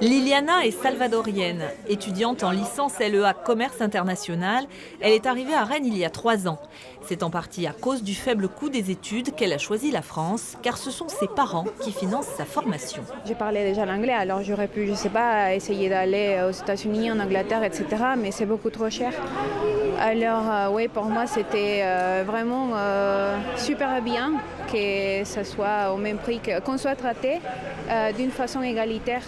Liliana est salvadorienne, étudiante en licence LEA Commerce International. Elle est arrivée à Rennes il y a 3 ans. C'est en partie à cause du faible coût des études qu'elle a choisi la France, car ce sont ses parents qui financent sa formation. J'ai parlé déjà l'anglais, alors j'aurais pu, je sais pas, essayer d'aller aux États-Unis, en Angleterre, etc. Mais c'est beaucoup trop cher. Alors oui, pour moi, c'était vraiment super bien que ça soit au même prix, qu'on soit traité d'une façon égalitaire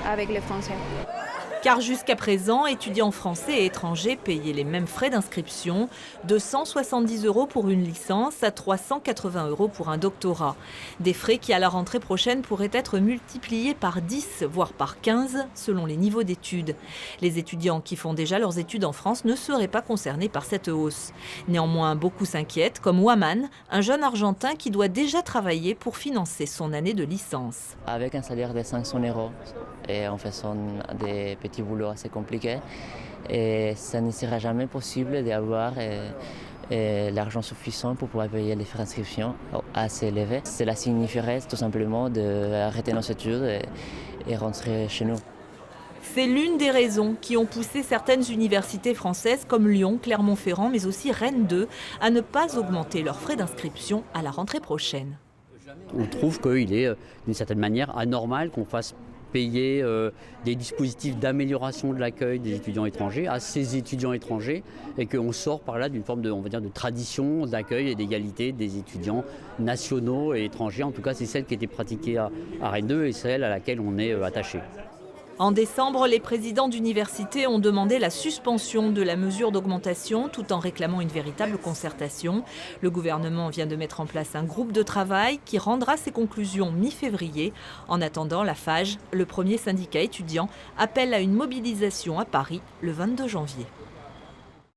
avec les Français. Car jusqu'à présent, étudiants français et étrangers payaient les mêmes frais d'inscription, de 170 € pour une licence à 380 € pour un doctorat. Des frais qui à la rentrée prochaine pourraient être multipliés par 10, voire par 15, selon les niveaux d'études. Les étudiants qui font déjà leurs études en France ne seraient pas concernés par cette hausse. Néanmoins, beaucoup s'inquiètent, comme Waman, un jeune Argentin qui doit déjà travailler pour financer son année de licence. Avec un salaire de 500 € et en faisant des petits boulots assez compliqués, et ça ne sera jamais possible d'avoir l'argent suffisant pour pouvoir payer les frais d'inscription assez élevés. Cela signifierait tout simplement d'arrêter nos études et rentrer chez nous. C'est l'une des raisons qui ont poussé certaines universités françaises comme Lyon, Clermont-Ferrand, mais aussi Rennes 2 à ne pas augmenter leurs frais d'inscription à la rentrée prochaine. On trouve qu'il est d'une certaine manière anormal qu'on fasse payer des dispositifs d'amélioration de l'accueil des étudiants étrangers à ces étudiants étrangers et qu'on sort par là d'une forme de, on va dire, de tradition d'accueil et d'égalité des étudiants nationaux et étrangers. En tout cas, c'est celle qui était pratiquée à Rennes 2 et celle à laquelle on est attaché. En décembre, les présidents d'universités ont demandé la suspension de la mesure d'augmentation tout en réclamant une véritable concertation. Le gouvernement vient de mettre en place un groupe de travail qui rendra ses conclusions mi-février. En attendant, la FAGE, le premier syndicat étudiant, appelle à une mobilisation à Paris le 22 janvier.